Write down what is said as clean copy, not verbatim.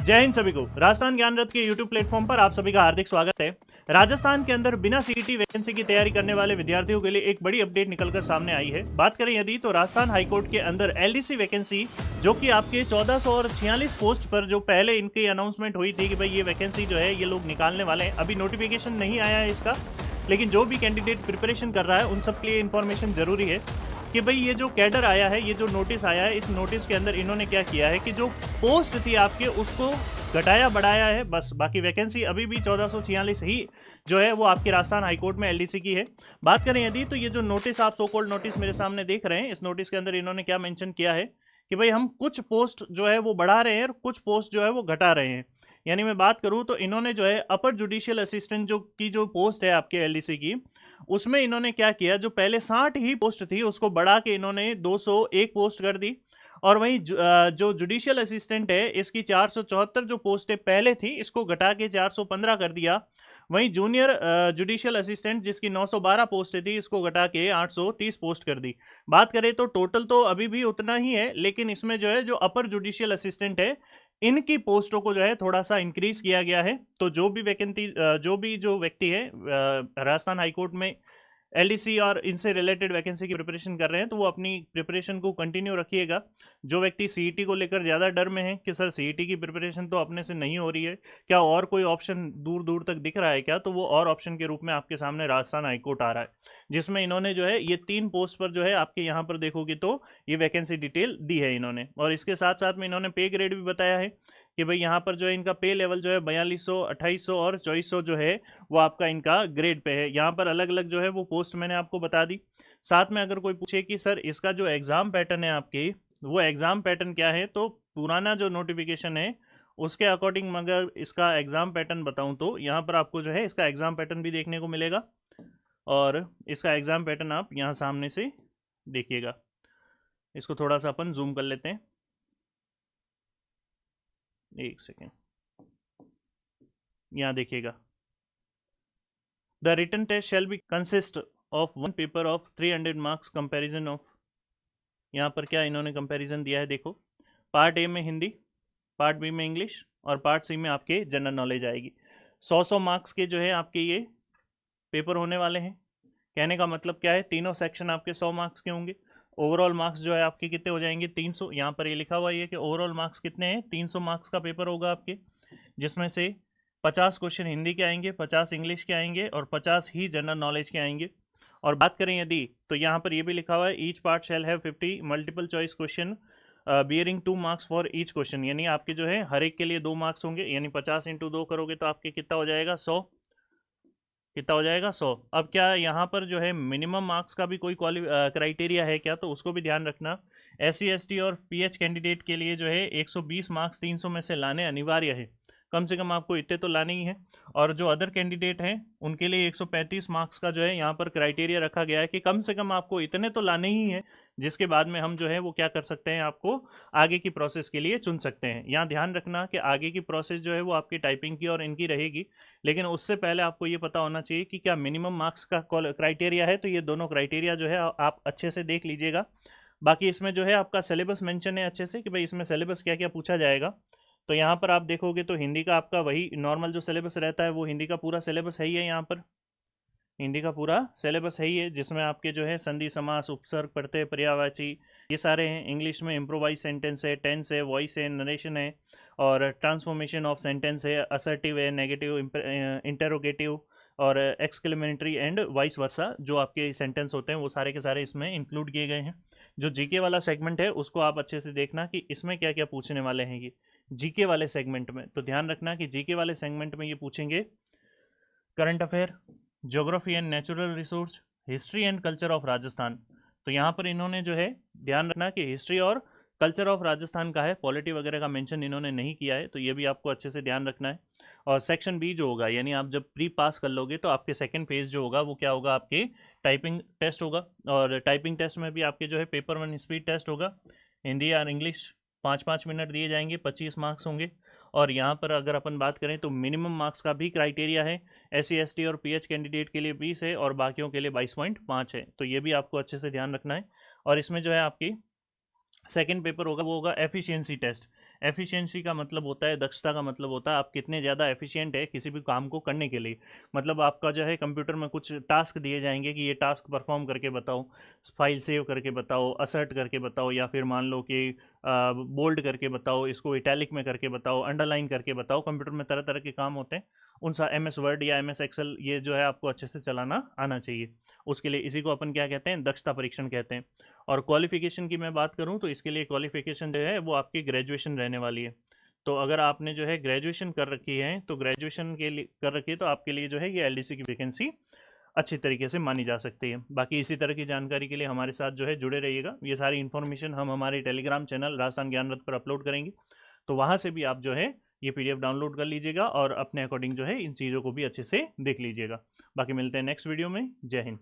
जय हिंद सभी को। राजस्थान ज्ञान रथ के YouTube प्लेटफॉर्म पर आप सभी का हार्दिक स्वागत है। राजस्थान के अंदर बिना सीईटी वैकेंसी की तैयारी करने वाले विद्यार्थियों के लिए एक बड़ी अपडेट निकलकर सामने आई है। बात करें यदि तो राजस्थान हाईकोर्ट के अंदर एलडीसी वैकेंसी जो कि आपके 1446 पोस्ट पर जो पहले इनकी अनाउंसमेंट हुई थी कि भाई ये वैकेंसी जो है ये लोग निकालने वाले हैं, अभी नोटिफिकेशन नहीं आया है इसका, लेकिन जो भी कैंडिडेट प्रिपरेशन कर रहा है उन सब के लिए इन्फॉर्मेशन जरूरी है कि भाई ये जो कैडर आया है, ये जो नोटिस आया है, इस नोटिस के अंदर इन्होंने क्या किया है कि जो पोस्ट थी आपके उसको घटाया बढ़ाया है बस। बाकी वैकेंसी अभी भी 1446 ही जो है वो आपके राजस्थान हाईकोर्ट में एलडीसी की है। बात करें यदि तो ये जो नोटिस आप सो कॉल्ड नोटिस मेरे सामने देख रहे हैं, इस नोटिस के अंदर इन्होंने क्या मेंशन किया है कि भाई हम कुछ पोस्ट जो है वो बढ़ा रहे हैं और कुछ पोस्ट जो है वो घटा रहे हैं। यानी मैं बात करूं तो इन्होंने जो है अपर जुडिशियल असिस्टेंट जो पोस्ट है आपके एलडीसी की, उसमें इन्होंने क्या किया, जो पहले 60 ही पोस्ट थी उसको बढ़ा के इन्होंने 201 पोस्ट कर दी। और वहीं जो जुडिशियल असिस्टेंट है इसकी 474 जो पोस्टें पहले थी इसको घटा के 415 कर दिया। वहीं जूनियर जुडिशियल असिस्टेंट जिसकी 912 पोस्टें थी इसको घटा के 830 पोस्ट कर दी। बात करें तो टोटल तो अभी भी उतना ही है, लेकिन इसमें जो है जो अपर जुडिशियल असिस्टेंट है इनकी पोस्टों को जो है थोड़ा सा इंक्रीज किया गया है। तो जो भी जो व्यक्ति है राजस्थान हाईकोर्ट में एलडीसी और इनसे रिलेटेड वैकेंसी की प्रिपरेशन कर रहे हैं तो वो अपनी प्रिपरेशन को कंटिन्यू रखिएगा। जो व्यक्ति सीईटी को लेकर ज़्यादा डर में है कि सर सीईटी की प्रिपरेशन तो अपने से नहीं हो रही है, क्या और कोई ऑप्शन दूर दूर तक दिख रहा है क्या, तो वो और ऑप्शन के रूप में आपके सामने राजस्थान हाईकोर्ट आ रहा है, जिसमें इन्होंने जो है ये 3 पोस्ट पर जो है आपके यहाँ पर देखोगे तो ये वैकेंसी डिटेल दी है इन्होंने। और इसके साथ साथ में इन्होंने पे ग्रेड भी बताया है कि भाई यहाँ पर जो है इनका पे लेवल जो है 4200, 2800 और 2400 जो है वो आपका इनका ग्रेड पे है। यहाँ पर अलग अलग जो है वो पोस्ट मैंने आपको बता दी। साथ में अगर कोई पूछे कि सर इसका जो एग्ज़ाम पैटर्न है आपकी, वो एग्ज़ाम पैटर्न क्या है, तो पुराना जो नोटिफिकेशन है उसके अकॉर्डिंग अगर इसका एग्ज़ाम पैटर्न बताऊं तो यहाँ पर आपको जो है इसका एग्ज़ाम पैटर्न भी देखने को मिलेगा। और इसका एग्ज़ाम पैटर्न आप यहाँ सामने से देखिएगा। इसको थोड़ा सा अपन जूम कर लेते हैं, एक सेकेंड। यहाँ देखिएगा, the written test shall be consist of one paper of 300 marks comparison of, यहाँ पर क्या इन्होंने कंपैरिजन दिया है देखो, पार्ट ए में हिंदी, पार्ट बी में इंग्लिश और पार्ट सी में आपके जनरल नॉलेज आएगी। 100 मार्क्स के जो है आपके ये पेपर होने वाले हैं। कहने का मतलब क्या है, तीनों सेक्शन आपके 100 मार्क्स के होंगे। ओवरऑल मार्क्स जो है आपके कितने हो जाएंगे, 300। यहाँ पर ये लिखा हुआ है कि ओवरऑल मार्क्स कितने हैं, 300 मार्क्स का पेपर होगा आपके, जिसमें से 50 क्वेश्चन हिंदी के आएंगे, 50 इंग्लिश के आएंगे और 50 ही जनरल नॉलेज के आएंगे। और बात करें यदि तो यहाँ पर ये भी लिखा हुआ है each part shall have 50 multiple choice question bearing 2 marks for each question, यानी आपके जो है हर एक के लिए 2 मार्क्स होंगे। यानी 50 इंटू 2 करोगे तो आपके कितना हो जाएगा, 100। कितना हो जाएगा, 100। अब क्या यहाँ पर जो है मिनिमम मार्क्स का भी कोई क्राइटेरिया है क्या, तो उसको भी ध्यान रखना। SC ST और PH कैंडिडेट के लिए जो है 120 मार्क्स 300 में से लाने अनिवार्य है, कम से कम आपको इतने तो लाने ही हैं। और जो अदर कैंडिडेट हैं उनके लिए 135 मार्क्स का जो है यहाँ पर क्राइटेरिया रखा गया है कि कम से कम आपको इतने तो लाने ही हैं, जिसके बाद में हम जो है वो क्या कर सकते हैं, आपको आगे की प्रोसेस के लिए चुन सकते हैं। यहाँ ध्यान रखना कि आगे की प्रोसेस जो है वो आपकी टाइपिंग की और इनकी रहेगी, लेकिन उससे पहले आपको ये पता होना चाहिए कि क्या मिनिमम मार्क्स का क्राइटेरिया है। तो ये दोनों क्राइटेरिया जो है आप अच्छे से देख लीजिएगा। बाकी इसमें जो है आपका सिलेबस मेंशन है अच्छे से कि भाई इसमें सिलेबस क्या क्या पूछा जाएगा। तो यहाँ पर आप देखोगे तो हिंदी का आपका वही नॉर्मल जो सिलेबस रहता है वो हिंदी का पूरा सिलेबस है ही है। यहाँ पर हिंदी का पूरा सिलेबस है ही है, जिसमें आपके जो है संधि समास उपसर्ग प्रत्यय पर्यायवाची ये सारे हैं। इंग्लिश में इम्प्रोवाइज सेंटेंस है, टेंस है, वॉइस है, नरेशन है और ट्रांसफॉर्मेशन ऑफ सेंटेंस है, असर्टिव है, नेगेटिव, इंटेरोगेटिव और एक्सक्लेमेटरी एंड वाइस वर्सा जो आपके सेंटेंस होते हैं वो सारे के सारे इसमें इंक्लूड किए गए हैं। जो जीके वाला सेगमेंट है उसको आप अच्छे से देखना कि इसमें क्या क्या पूछने वाले हैं ये जीके वाले सेगमेंट में। तो ध्यान रखना कि जीके वाले सेगमेंट में ये पूछेंगे current affair, geography and natural resource, history and culture of Rajasthan. तो यहाँ पर इन्होंने जो है ध्यान रखना कि हिस्ट्री और कल्चर ऑफ राजस्थान का है, पॉलिटी वगैरह का मेंशन इन्होंने नहीं किया है, तो ये भी आपको अच्छे से ध्यान रखना है। और सेक्शन बी जो होगा, यानी आप जब प्री पास कर लोगे तो आपके सेकंड फेज जो होगा वो क्या होगा, आपके टाइपिंग टेस्ट होगा। और टाइपिंग टेस्ट में भी आपके जो है पेपर 1 स्पीड टेस्ट होगा, हिंदी और इंग्लिश 5-5 मिनट दिए जाएंगे, 25 मार्क्स होंगे। और यहाँ पर अगर अपन बात करें तो मिनिमम मार्क्स का भी क्राइटेरिया है, SC ST और PH कैंडिडेट के लिए 20 है और बाकियों के लिए 22.5 है। तो ये भी आपको अच्छे से ध्यान रखना है। और इसमें जो है आपकी सेकंड पेपर होगा वो होगा एफिशिएंसी टेस्ट। एफिशिएंसी का मतलब होता है, दक्षता का मतलब होता है आप कितने ज़्यादा एफिशिएंट है किसी भी काम को करने के लिए। मतलब आपका जो है कंप्यूटर में कुछ टास्क दिए जाएंगे कि ये टास्क परफॉर्म करके बताओ, फाइल सेव करके बताओ, असर्ट करके बताओ, या फिर मान लो कि बोल्ड करके बताओ, इसको इटैलिक में करके बताओ, अंडरलाइन करके बताओ। कंप्यूटर में तरह तरह के काम होते हैं, उन सा MS वर्ड या MS एक्सेल ये जो है आपको अच्छे से चलाना आना चाहिए। उसके लिए इसी को अपन क्या कहते हैं, दक्षता परीक्षण कहते हैं। और क्वालिफिकेशन की मैं बात करूं तो इसके लिए क्वालिफिकेशन जो है वो आपकी ग्रेजुएशन रहने वाली है। तो अगर आपने जो है ग्रेजुएशन कर रखी है तो ग्रेजुएशन के लिए कर रखी है तो आपके लिए जो है ये LDC की वैकेंसी अच्छी तरीके से मानी जा सकती है। बाकी इसी तरह की जानकारी के लिए हमारे साथ जो है जुड़े रहिएगा। ये सारी इन्फॉर्मेशन हम हमारे टेलीग्राम चैनल राजस्थान ज्ञान रथ पर अपलोड करेंगे, तो वहाँ से भी आप जो है ये PDF डाउनलोड कर लीजिएगा और अपने अकॉर्डिंग जो है इन चीज़ों को भी अच्छे से देख लीजिएगा। बाकी मिलते हैं नेक्स्ट वीडियो में। जय हिंद।